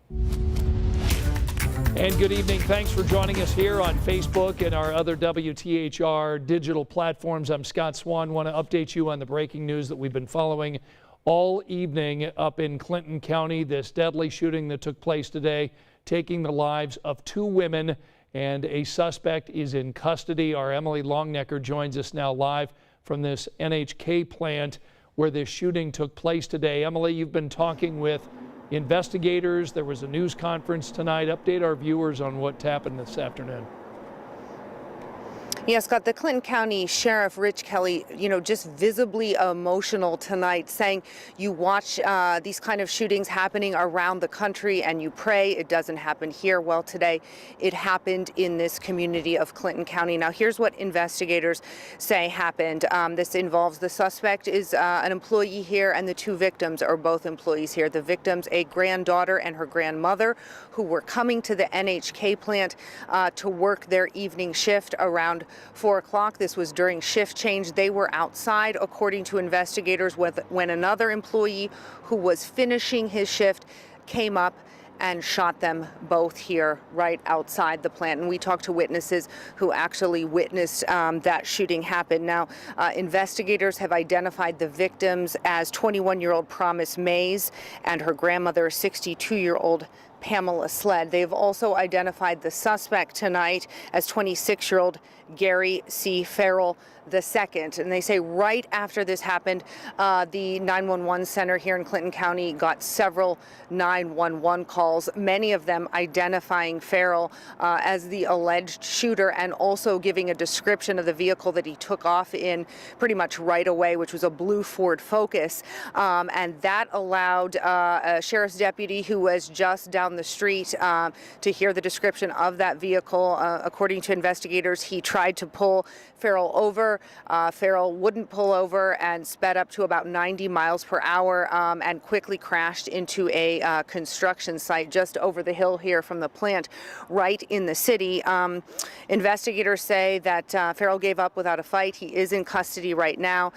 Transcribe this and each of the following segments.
And good evening. Thanks for joining us here on Facebook and our other WTHR digital platforms. I'm Scott Swan. Want to update you on the breaking news that we've been following all evening up in Clinton County. This deadly shooting that took place today, taking the lives of 2 women, and a suspect is in custody. Our Emily Longnecker joins us now live from this NHK plant where this shooting took place today. Emily, you've been talking with investigators. There was a news conference tonight. Update our viewers on what happened this afternoon. Yes, Scott, the Clinton County Sheriff Rich Kelly, just visibly emotional tonight, saying you watch these kind of shootings happening around the country and you pray it doesn't happen here. Well, today it happened in this community of Clinton County. Now, here's what investigators say happened. This involves the suspect is an employee here, and the 2 victims are both employees here. The victims, a granddaughter and her grandmother, who were coming to the NHK plant to work their evening shift around 4 o'clock. This was during shift change. They were outside, according to investigators, when another employee who was finishing his shift came up and shot them both here right outside the plant. And we talked to witnesses who actually witnessed that shooting happen. Now, investigators have identified the victims as 21-year-old Promise Mays and her grandmother, 62-year-old Pamela Sled. They've also identified the suspect tonight as 26-year-old Gary C. Farrell II. And they say right after this happened, the 911 center here in Clinton County got several 911 calls, many of them identifying Farrell as the alleged shooter and also giving a description of the vehicle that he took off in pretty much right away, which was a blue Ford Focus. And that allowed a sheriff's deputy who was just down the street to hear the description of that vehicle. According to investigators, he tried to pull Farrell over. Farrell wouldn't pull over and sped up to about 90 miles per hour and quickly crashed into a construction site just over the hill here from the plant right in the city. Investigators say that Farrell gave up without a fight. He is in custody right now.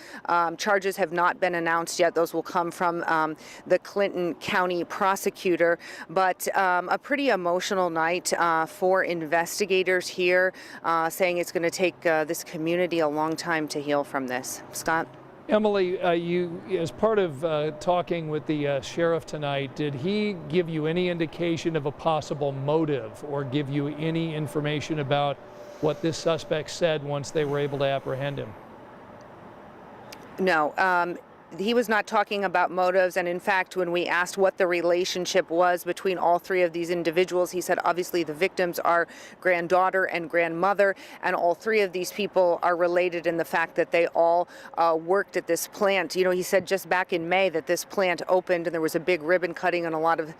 Charges have not been announced yet. Those will come from the Clinton County prosecutor. But a pretty emotional night for investigators here, saying it's going to take this community a long time to heal from this. Scott? Emily, you, as part of talking with the sheriff tonight, did he give you any indication of a possible motive or give you any information about what this suspect said once they were able to apprehend him? No. He was not talking about motives, and in fact, when we asked what the relationship was between all 3 of these individuals, he said obviously the victims are granddaughter and grandmother, and all 3 of these people are related in the fact that they all worked at this plant. He said just back in May that this plant opened and there was a big ribbon cutting and a lot of,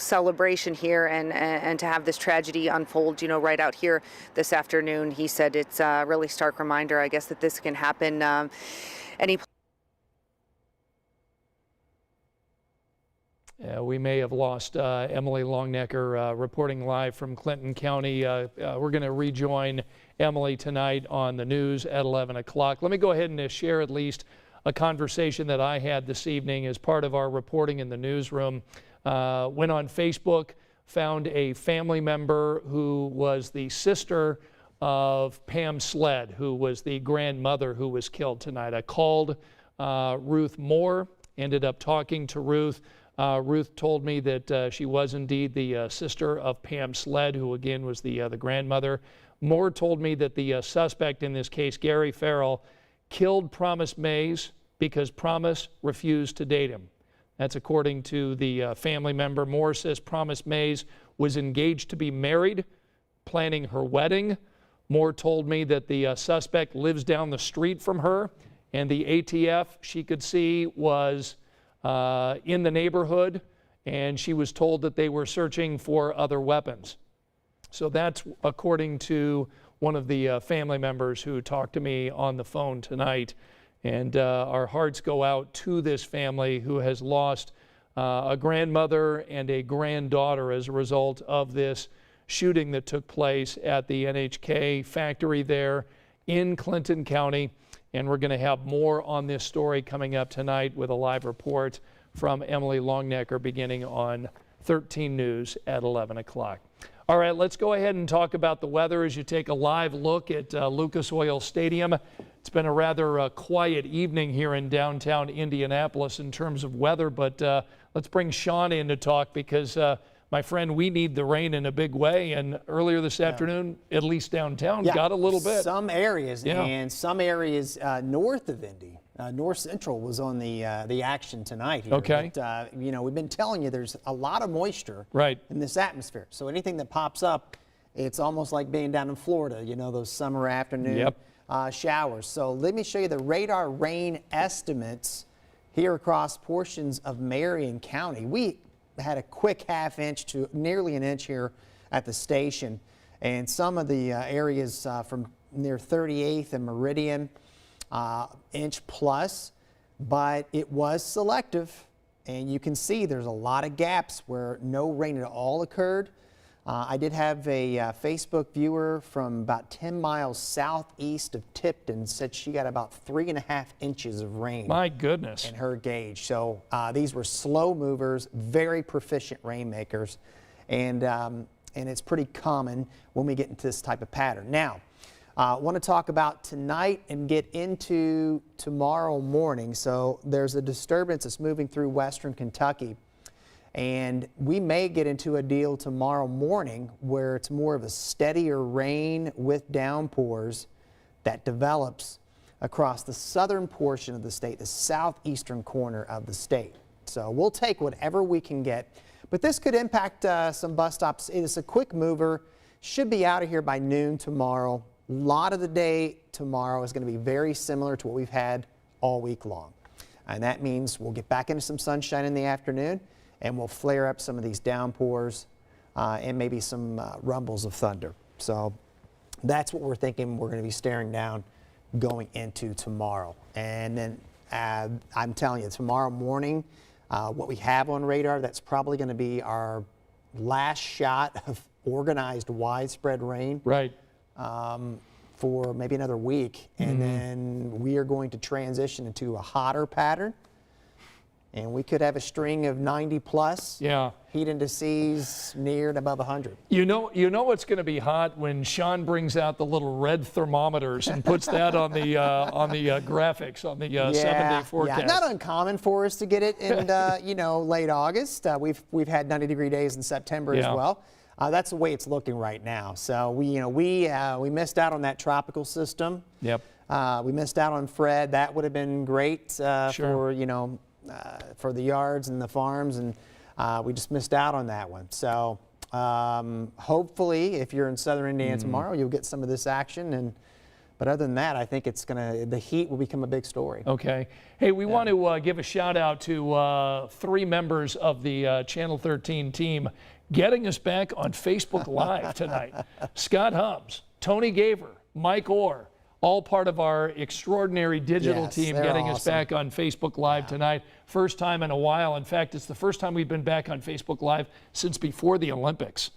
celebration here, and to have this tragedy unfold, right out here this afternoon, he said it's a really stark reminder, I guess, that this can happen any. We may have lost Emily Longnecker reporting live from Clinton County. We're going to rejoin Emily tonight on the news at 11 o'clock. Let me go ahead and share at least a conversation that I had this evening as part of our reporting in the newsroom. Went on Facebook, found a family member who was the sister of Pam Sled, who was the grandmother who was killed tonight. I called Ruth Moore, ended up talking to Ruth. Ruth told me that she was indeed the sister of Pam Sled, who again was the grandmother. Moore told me that the suspect in this case, Gary Farrell, killed Promise Mays because Promise refused to date him. That's according to the family member. Moore says Promise Mays was engaged to be married, planning her wedding. Moore told me that the suspect lives down the street from her, and the ATF she could see was in the neighborhood, and she was told that they were searching for other weapons. So that's according to one of the family members who talked to me on the phone tonight. And our hearts go out to this family who has lost a grandmother and a granddaughter as a result of this shooting that took place at the NHK factory there in Clinton County. And we're going to have more on this story coming up tonight with a live report from Emily Longnecker beginning on 13 News at 11 o'clock. All right, let's go ahead and talk about the weather as you take a live look at Lucas Oil Stadium. It's been a rather quiet evening here in downtown Indianapolis in terms of weather, but let's bring Sean in to talk because, my friend, we need the rain in a big way. And earlier this afternoon, at least downtown, got a little bit. Some areas, and some areas north of Indy. North Central was on the action tonight here. Okay. But, you know, we've been telling you there's a lot of moisture in this atmosphere. So anything that pops up, it's almost like being down in Florida, you know, those summer afternoon showers. So let me show you the radar rain estimates here across portions of Marion County. We had a quick ½ inch to nearly an inch here at the station. And some of the areas from near 38th and Meridian, inch plus, but it was selective, and you can see there's a lot of gaps where no rain at all occurred. I did have a Facebook viewer from about 10 miles southeast of Tipton said she got about 3.5 inches of rain. My goodness. In her gauge. So these were slow movers, very proficient rainmakers, and it's pretty common when we get into this type of pattern. Now, I want to talk about tonight and get into tomorrow morning. So there's a disturbance that's moving through western Kentucky, and we may get into a deal tomorrow morning where it's more of a steadier rain with downpours that develops across the southern portion of the state, the southeastern corner of the state. So we'll take whatever we can get, but this could impact some bus stops. It is a quick mover, should be out of here by noon tomorrow. A lot of the day tomorrow is going to be very similar to what we've had all week long. And that means we'll get back into some sunshine in the afternoon, and we'll flare up some of these downpours and maybe some rumbles of thunder. So that's what we're thinking we're going to be staring down going into tomorrow. And then I'm telling you, tomorrow morning, what we have on radar, that's probably going to be our last shot of organized widespread rain. Right. For maybe another week, and then we are going to transition into a hotter pattern, and we could have a string of 90 plus heat indices near and above 100. You know what's going to be hot when Sean brings out the little red thermometers and puts that on the graphics on the 7-day forecast. Yeah, not uncommon for us to get it in you know, late August. We've had 90-degree days in September as well. That's the way it's looking right now. So we missed out on that tropical system. Yep. We missed out on Fred. That would have been great for for the yards and the farms, and we just missed out on that one. So hopefully, if you're in southern Indiana tomorrow, you'll get some of this action. But other than that, I think the heat will become a big story. Okay. Hey, we want to give a shout out to 3 members of the Channel 13 team getting us back on Facebook Live tonight. Scott Hubbs, Tony Gaver, Mike Orr, all part of our extraordinary digital team getting us back on Facebook Live tonight. First time in a while. In fact, it's the first time we've been back on Facebook Live since before the Olympics.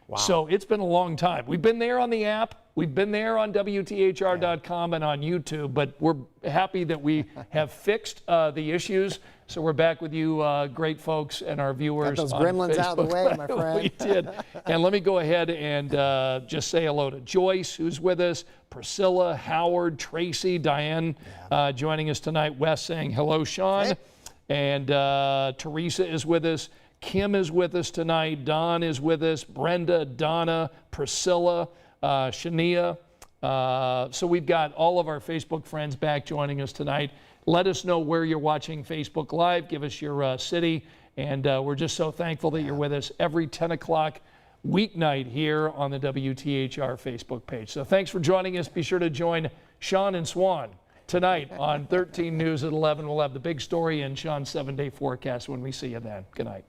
Wow. So it's been a long time. We've been there on the app. We've been there on WTHR.com and on YouTube, but we're happy that we have fixed the issues. So we're back with you, great folks, and our viewers. Got those gremlins out of the way, my friend. We did. And let me go ahead and just say hello to Joyce, who's with us, Priscilla, Howard, Tracy, Diane joining us tonight, Wes saying hello, Sean, hey. And Teresa is with us. Kim is with us tonight. Don is with us. Brenda, Donna, Priscilla, Shania. So we've got all of our Facebook friends back joining us tonight. Let us know where you're watching Facebook Live. Give us your city. And we're just so thankful that you're with us every 10 o'clock weeknight here on the WTHR Facebook page. So thanks for joining us. Be sure to join Sean and Swan tonight on 13 News at 11. We'll have the big story and Sean's 7-day forecast when we see you then. Good night.